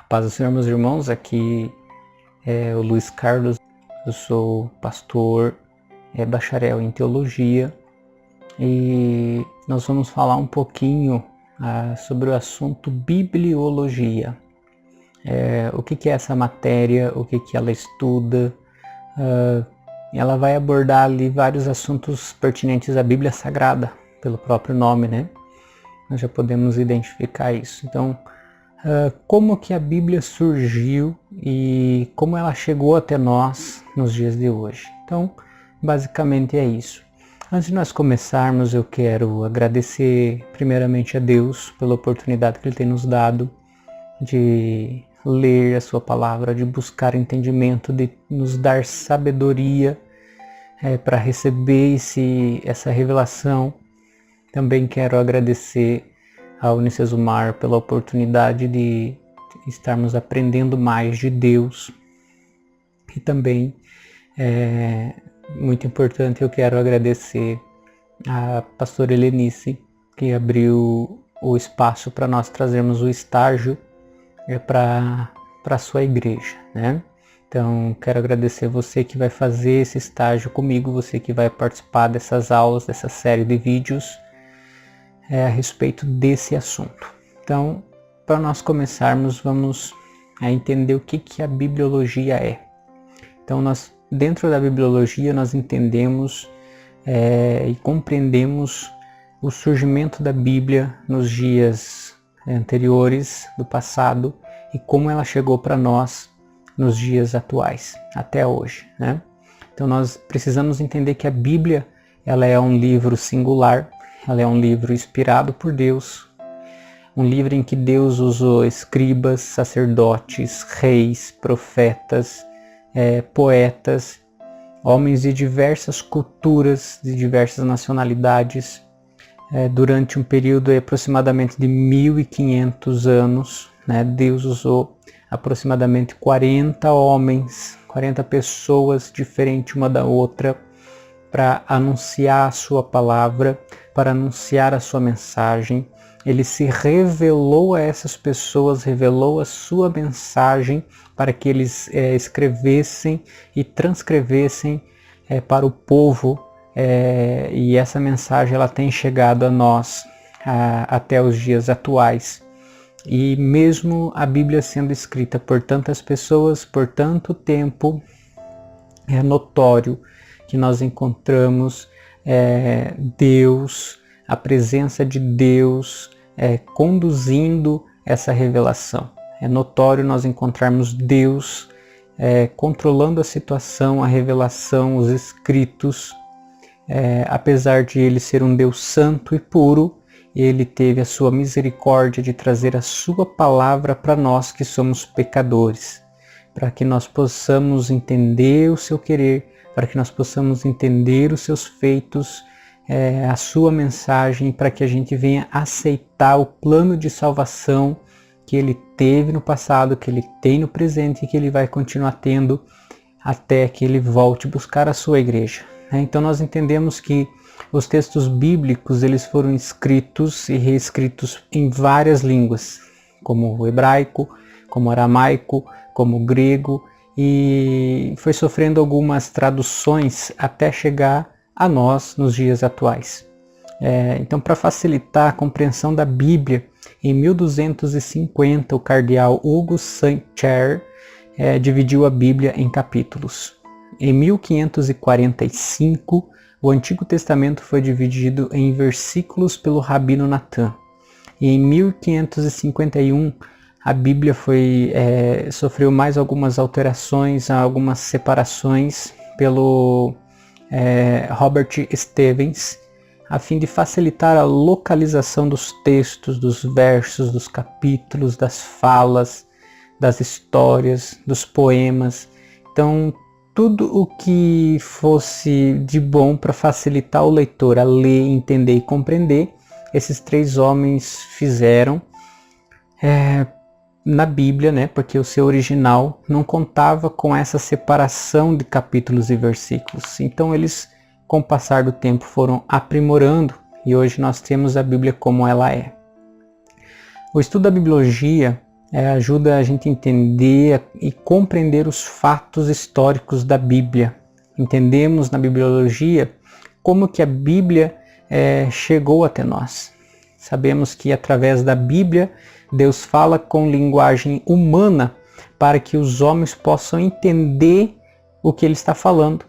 Paz do Senhor, meus irmãos, aqui é o Luiz Carlos, eu sou pastor, bacharel em teologia e nós vamos falar um pouquinho sobre o assunto bibliologia. O que é essa matéria, o que ela estuda. Ela vai abordar ali vários assuntos pertinentes à Bíblia Sagrada, pelo próprio nome, né? Nós já podemos identificar isso. Então, como que a Bíblia surgiu e como ela chegou até nós nos dias de hoje. Então, basicamente é isso. Antes de nós começarmos, eu quero agradecer primeiramente a Deus pela oportunidade que Ele tem nos dado de ler a sua palavra, de buscar entendimento, de nos dar sabedoria para receber essa revelação. Também quero agradecer a Unicesumar pela oportunidade de estarmos aprendendo mais de Deus. E também, muito importante, eu quero agradecer a pastora Helenice, que abriu o espaço para nós trazermos o estágio para a sua igreja, né? Então, quero agradecer você que vai fazer esse estágio comigo, você que vai participar dessas aulas, dessa série de vídeos a respeito desse assunto. Então, para nós começarmos, vamos entender o que a bibliologia é. Então, dentro da bibliologia, nós entendemos e compreendemos o surgimento da Bíblia nos dias anteriores, do passado, e como ela chegou para nós nos dias atuais, até hoje, né? Então, nós precisamos entender que a Bíblia, ela é um livro singular. Ela é um livro inspirado por Deus, um livro em que Deus usou escribas, sacerdotes, reis, profetas, poetas, homens de diversas culturas, de diversas nacionalidades, durante um período aproximadamente de 1500 anos, né? Deus usou aproximadamente 40 homens, 40 pessoas diferentes uma da outra, para anunciar a sua palavra, para anunciar a sua mensagem. Ele se revelou a essas pessoas, revelou a sua mensagem para que eles escrevessem e transcrevessem para o povo, e essa mensagem ela tem chegado a nós até os dias atuais. E mesmo a Bíblia sendo escrita por tantas pessoas, por tanto tempo, é notório que nós encontramos Deus, a presença de Deus conduzindo essa revelação. É notório nós encontrarmos Deus controlando a situação, a revelação, os escritos. Apesar de Ele ser um Deus santo e puro, Ele teve a sua misericórdia de trazer a sua palavra para nós que somos pecadores, para que nós possamos entender o seu querer, para que nós possamos entender os seus feitos, a sua mensagem, para que a gente venha aceitar o plano de salvação que Ele teve no passado, que Ele tem no presente e que Ele vai continuar tendo até que Ele volte buscar a sua igreja. Então nós entendemos que os textos bíblicos eles foram escritos e reescritos em várias línguas, como o hebraico, como o aramaico, como o grego, e foi sofrendo algumas traduções até chegar a nós nos dias atuais. Então, para facilitar a compreensão da Bíblia, em 1250 o cardeal Hugo Saint-Cyr dividiu a Bíblia em capítulos. Em 1545 o Antigo Testamento foi dividido em versículos pelo Rabino Natan. E em 1551 a Bíblia sofreu mais algumas alterações, algumas separações pelo Robert Stevens, a fim de facilitar a localização dos textos, dos versos, dos capítulos, das falas, das histórias, dos poemas. Então, tudo o que fosse de bom para facilitar o leitor a ler, entender e compreender, esses três homens fizeram na Bíblia, né? Porque o seu original não contava com essa separação de capítulos e versículos. Então eles, com o passar do tempo, foram aprimorando e hoje nós temos a Bíblia como ela é. O estudo da bibliologia ajuda a gente a entender e compreender os fatos históricos da Bíblia. Entendemos na bibliologia como que a Bíblia chegou até nós. Sabemos que através da Bíblia Deus fala com linguagem humana para que os homens possam entender o que Ele está falando.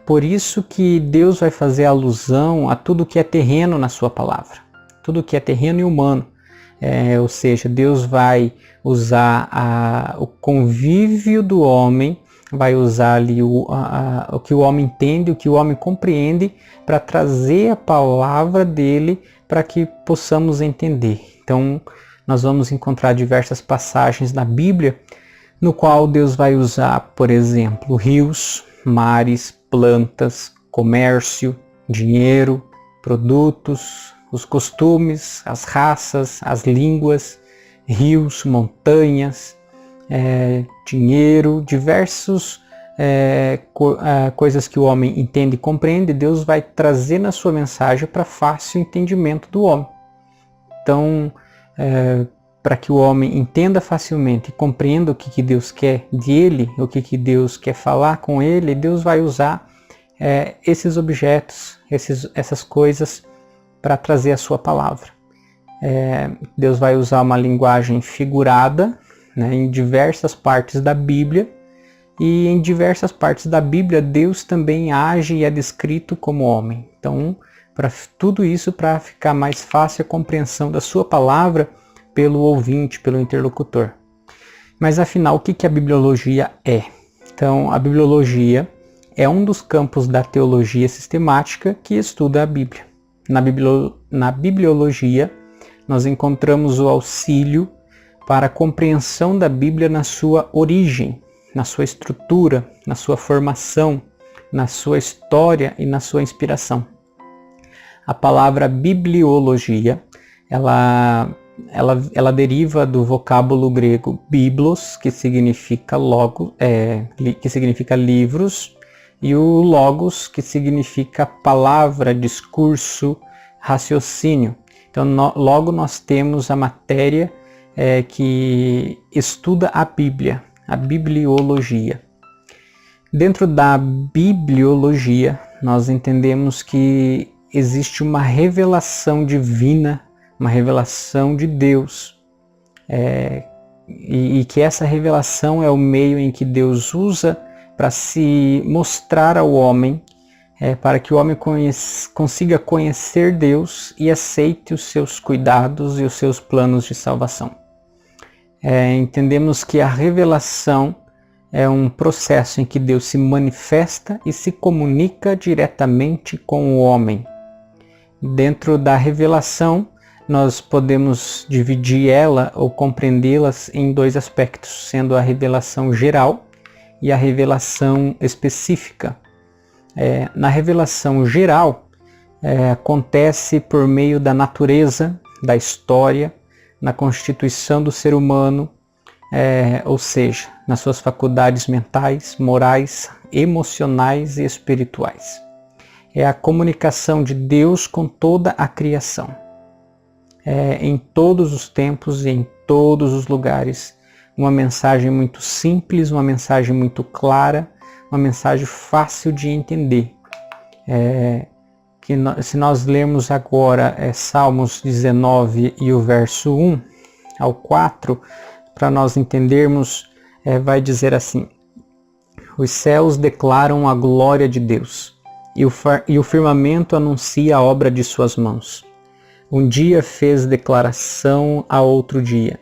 Por isso que Deus vai fazer alusão a tudo que é terreno na sua palavra, tudo que é terreno e humano. Ou seja, Deus vai usar o convívio do homem, vai usar ali o que o homem entende, o que o homem compreende, para trazer a palavra dele para que possamos entender. Então, nós vamos encontrar diversas passagens na Bíblia, no qual Deus vai usar, por exemplo, rios, mares, plantas, comércio, dinheiro, produtos, os costumes, as raças, as línguas, rios, montanhas, dinheiro, diversos coisas que o homem entende e compreende. Deus vai trazer na sua mensagem para fácil entendimento do homem. Então, para que o homem entenda facilmente e compreenda o que Deus quer dele, o que Deus quer falar com ele, Deus vai usar esses objetos, essas coisas, para trazer a sua palavra. Deus vai usar uma linguagem figurada, né, em diversas partes da Bíblia, e em diversas partes da Bíblia Deus também age e é descrito como homem. Então, para tudo isso, para ficar mais fácil a compreensão da sua palavra pelo ouvinte, pelo interlocutor. Mas afinal, o que a bibliologia é? Então, a bibliologia é um dos campos da teologia sistemática que estuda a Bíblia. Na bibliologia, nós encontramos o auxílio para a compreensão da Bíblia na sua origem, na sua estrutura, na sua formação, na sua história e na sua inspiração. A palavra bibliologia, ela deriva do vocábulo grego biblos, que significa que significa livros, e o logos, que significa palavra, discurso, raciocínio. Então, logo nós temos a matéria que estuda a Bíblia, a bibliologia. Dentro da bibliologia, nós entendemos que existe uma revelação divina, uma revelação de Deus, e que essa revelação é o meio em que Deus usa para se mostrar ao homem, para que o homem consiga conhecer Deus e aceite os seus cuidados e os seus planos de salvação. Entendemos que a revelação é um processo em que Deus se manifesta e se comunica diretamente com o homem. Dentro da revelação, nós podemos dividir ela ou compreendê-las em dois aspectos, sendo a revelação geral e a revelação específica. Na revelação geral, acontece por meio da natureza, da história, na constituição do ser humano, ou seja, nas suas faculdades mentais, morais, emocionais e espirituais. É a comunicação de Deus com toda a criação. Em todos os tempos e em todos os lugares. Uma mensagem muito simples, uma mensagem muito clara, uma mensagem fácil de entender. Se nós lermos agora Salmos 19 e o verso 1 ao 4, para nós entendermos, vai dizer assim: os céus declaram a glória de Deus, e o firmamento anuncia a obra de suas mãos. Um dia fez declaração a outro dia,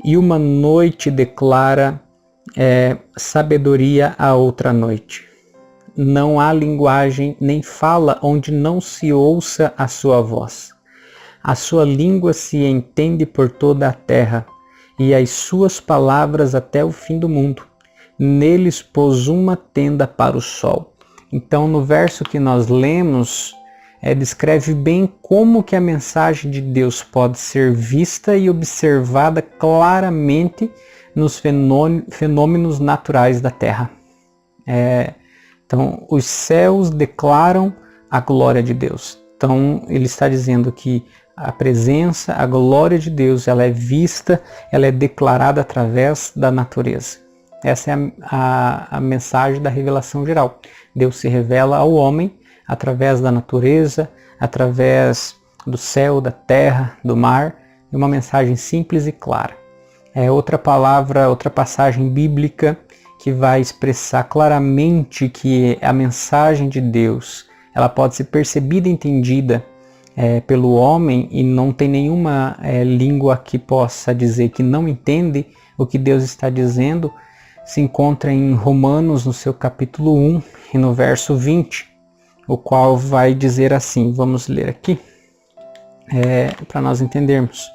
e uma noite declara sabedoria a outra noite. Não há linguagem nem fala onde não se ouça a sua voz. A sua língua se entende por toda a terra, e as suas palavras até o fim do mundo. Neles pôs uma tenda para o sol. Então, no verso que nós lemos, descreve bem como que a mensagem de Deus pode ser vista e observada claramente nos fenômenos naturais da terra. Então, os céus declaram a glória de Deus. Então, ele está dizendo que A presença, a glória de Deus, ela é vista, ela é declarada através da natureza. Essa é a mensagem da revelação geral. Deus se revela ao homem através da natureza, através do céu, da terra, do mar, em uma mensagem simples e clara. Outra palavra, outra passagem bíblica que vai expressar claramente que a mensagem de Deus, ela pode ser percebida e entendida pelo homem, e não tem nenhuma língua que possa dizer que não entende o que Deus está dizendo, se encontra em Romanos, no seu capítulo 1 e no verso 20, o qual vai dizer assim, vamos ler aqui, para nós entendermos.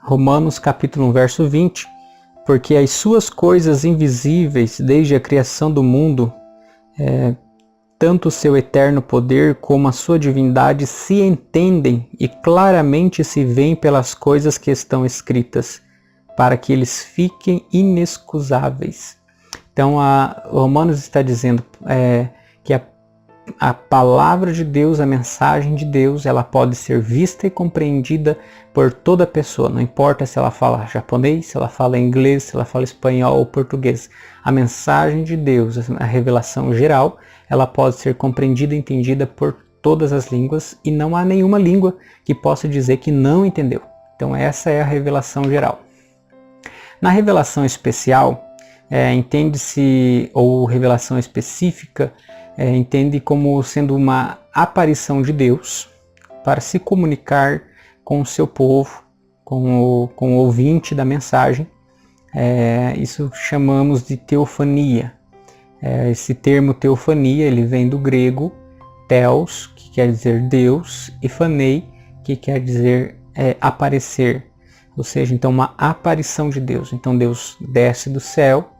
Romanos capítulo 1, verso 20, porque as suas coisas invisíveis, desde a criação do mundo, tanto o seu eterno poder como a sua divindade se entendem e claramente se veem pelas coisas que estão escritas, para que eles fiquem inexcusáveis. Então, Romanos está dizendo que a palavra de Deus, a mensagem de Deus, ela pode ser vista e compreendida por toda pessoa, não importa se ela fala japonês, se ela fala inglês, se ela fala espanhol ou português. A mensagem de Deus, a revelação geral, ela pode ser compreendida e entendida por todas as línguas, e não há nenhuma língua que possa dizer que não entendeu. Então essa é a revelação geral. Na revelação especial, entende-se, ou revelação específica, entende como sendo uma aparição de Deus para se comunicar com o seu povo, com o ouvinte da mensagem. Isso chamamos de teofania. Esse termo teofania, ele vem do grego theos, que quer dizer Deus, e phanei, que quer dizer aparecer. Ou seja, então uma aparição de Deus. Então Deus desce do céu,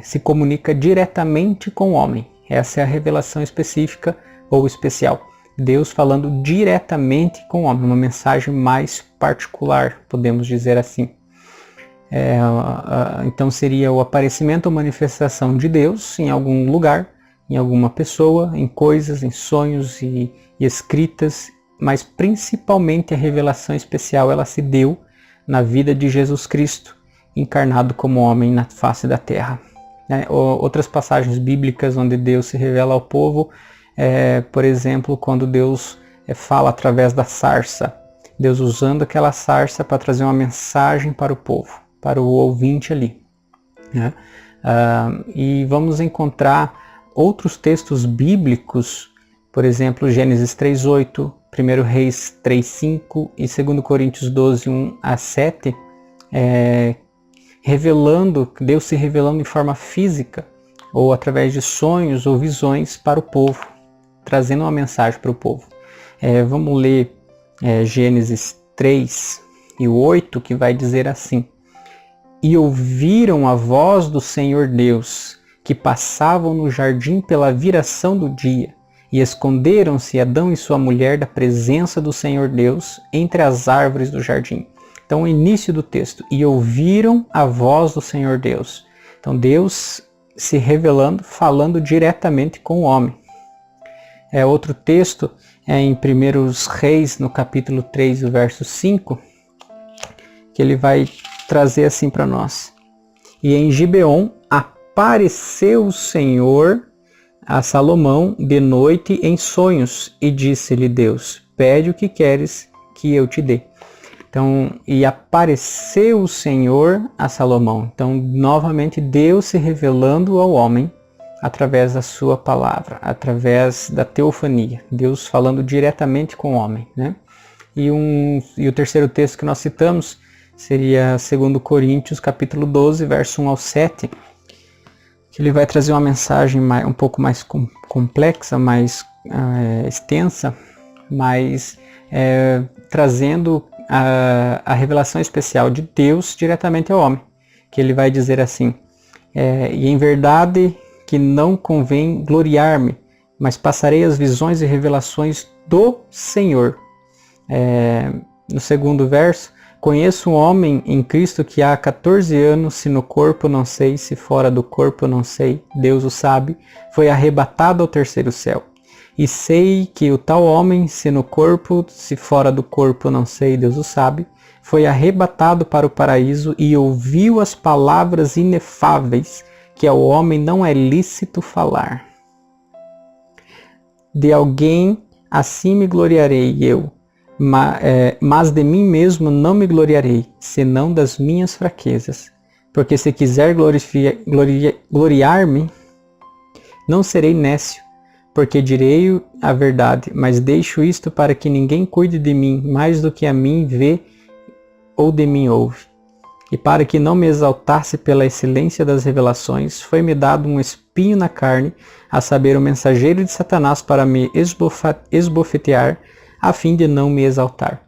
se comunica diretamente com o homem. Essa é a revelação específica ou especial. Deus falando diretamente com o homem, uma mensagem mais particular, podemos dizer assim. Então seria o aparecimento ou manifestação de Deus em algum lugar, em alguma pessoa, em coisas, em sonhos e escritas, mas principalmente a revelação especial ela se deu na vida de Jesus Cristo, encarnado como homem na face da terra. Outras passagens bíblicas onde Deus se revela ao povo, por exemplo, quando Deus fala através da sarça, Deus usando aquela sarça para trazer uma mensagem para o povo, para o ouvinte ali. E vamos encontrar outros textos bíblicos, por exemplo, Gênesis 3:8, 1 Reis 3:5 e 2 Coríntios 12, 1 a 7, Deus se revelando em forma física, ou através de sonhos ou visões para o povo, trazendo uma mensagem para o povo. Vamos ler Gênesis 3 e 8, que vai dizer assim: E ouviram a voz do Senhor Deus, que passavam no jardim pela viração do dia, e esconderam-se Adão e sua mulher da presença do Senhor Deus entre as árvores do jardim. Então, o início do texto, e ouviram a voz do Senhor Deus. Então, Deus se revelando, falando diretamente com o homem. Outro texto em 1 Reis, no capítulo 3, o verso 5, que ele vai trazer assim para nós. E em Gibeon apareceu o Senhor a Salomão de noite em sonhos, e disse-lhe Deus: pede o que queres que eu te dê. Então, e apareceu o Senhor a Salomão. Então, novamente, Deus se revelando ao homem através da sua palavra, através da teofania. Deus falando diretamente com o homem, né? E o terceiro texto que nós citamos seria 2 Coríntios, capítulo 12, verso 1 ao 7, que ele vai trazer uma mensagem um pouco mais complexa, mais extensa, mas trazendo a revelação especial de Deus diretamente ao homem, que ele vai dizer assim: e em verdade que não convém gloriar-me, mas passarei as visões e revelações do Senhor. No segundo verso: conheço um homem em Cristo que há 14 anos, se no corpo não sei, se fora do corpo não sei, Deus o sabe, foi arrebatado ao terceiro céu. E sei que o tal homem, se no corpo, se fora do corpo, não sei, Deus o sabe, foi arrebatado para o paraíso e ouviu as palavras inefáveis que ao homem não é lícito falar. De alguém assim me gloriarei eu, mas de mim mesmo não me gloriarei, senão das minhas fraquezas. Porque se quiser gloriar-me, não serei nécio, porque direi a verdade, mas deixo isto para que ninguém cuide de mim mais do que a mim vê ou de mim ouve. E para que não me exaltasse pela excelência das revelações, foi-me dado um espinho na carne, a saber, o mensageiro de Satanás para me esbofetear, a fim de não me exaltar.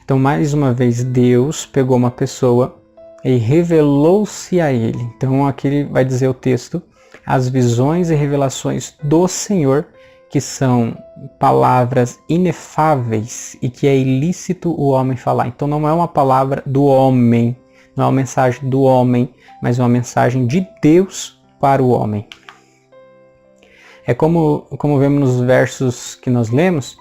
Então, mais uma vez, Deus pegou uma pessoa e revelou-se a ele. Então, aqui vai dizer o texto, as visões e revelações do Senhor, que são palavras inefáveis e que é ilícito o homem falar. Então, não é uma palavra do homem, não é uma mensagem do homem, mas uma mensagem de Deus para o homem. É como vemos nos versos que nós lemos,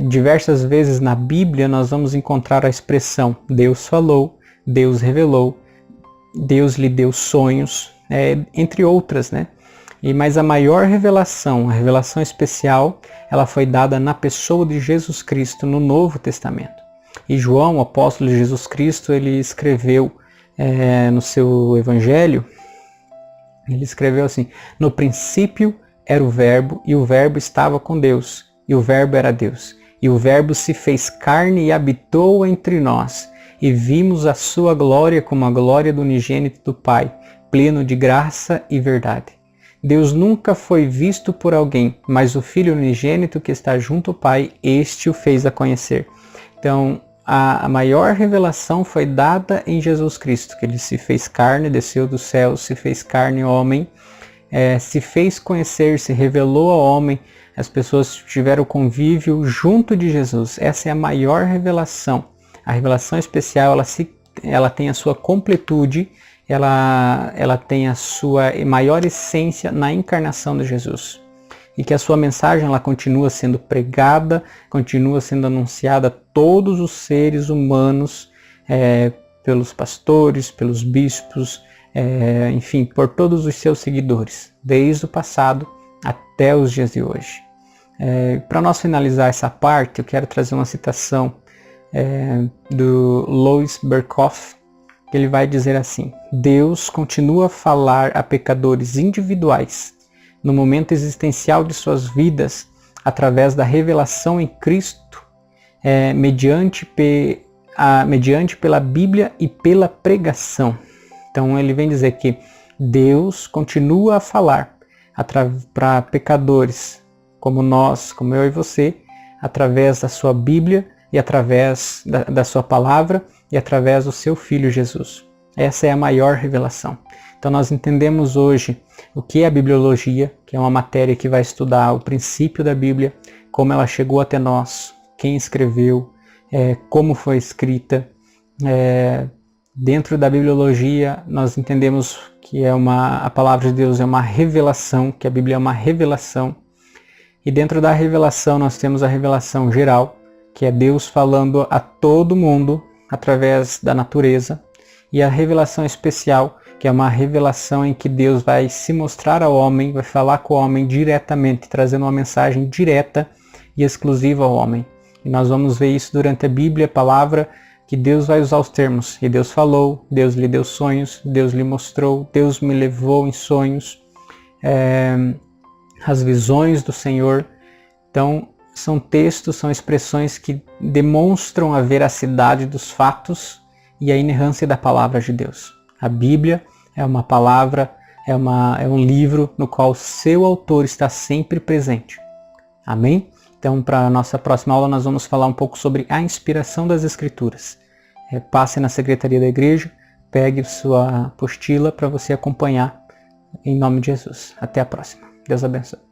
diversas vezes na Bíblia nós vamos encontrar a expressão Deus falou, Deus revelou, Deus lhe deu sonhos, entre outras, né? Mas a maior revelação, a revelação especial, ela foi dada na pessoa de Jesus Cristo no Novo Testamento. E João, o apóstolo de Jesus Cristo, ele escreveu no seu evangelho, ele escreveu assim: no princípio era o verbo, e o verbo estava com Deus, e o verbo era Deus. E o verbo se fez carne e habitou entre nós, e vimos a sua glória como a glória do unigênito do Pai, pleno de graça e verdade. Deus nunca foi visto por alguém, mas o Filho unigênito que está junto ao Pai, este o fez a conhecer. Então, a maior revelação foi dada em Jesus Cristo, que ele se fez carne, desceu do céu, se fez carne homem, se fez conhecer, se revelou ao homem, as pessoas tiveram convívio junto de Jesus. Essa é a maior revelação. A revelação especial, ela tem a sua completude, ela tem a sua maior essência na encarnação de Jesus. E que a sua mensagem ela continua sendo pregada, continua sendo anunciada a todos os seres humanos, pelos pastores, pelos bispos, enfim, por todos os seus seguidores, desde o passado até os dias de hoje. Para nós finalizar essa parte, eu quero trazer uma citação do Louis Berkhof, que ele vai dizer assim: Deus continua a falar a pecadores individuais no momento existencial de suas vidas através da revelação em Cristo, mediante pela Bíblia e pela pregação. Então ele vem dizer que Deus continua a falar para pecadores como nós, como eu e você, através da sua Bíblia e através da sua palavra e através do seu Filho Jesus. Essa é a maior revelação. Então nós entendemos hoje o que é a bibliologia, que é uma matéria que vai estudar o princípio da Bíblia, como ela chegou até nós, quem escreveu, como foi escrita. Dentro da bibliologia nós entendemos que a palavra de Deus é uma revelação, que a Bíblia é uma revelação. E dentro da revelação nós temos a revelação geral, que é Deus falando a todo mundo através da natureza, e a revelação especial, que é uma revelação em que Deus vai se mostrar ao homem, vai falar com o homem diretamente, trazendo uma mensagem direta e exclusiva ao homem. E nós vamos ver isso durante a Bíblia, a palavra, que Deus vai usar os termos. E Deus falou, Deus lhe deu sonhos, Deus lhe mostrou, Deus me levou em sonhos, as visões do Senhor. Então, são textos, são expressões que demonstram a veracidade dos fatos e a inerrância da palavra de Deus. A Bíblia é uma palavra, é um livro no qual seu autor está sempre presente. Amém? Então, para a nossa próxima aula, nós vamos falar um pouco sobre a inspiração das Escrituras. Passe na secretaria da igreja, pegue sua apostila para você acompanhar, em nome de Jesus. Até a próxima. Deus abençoe.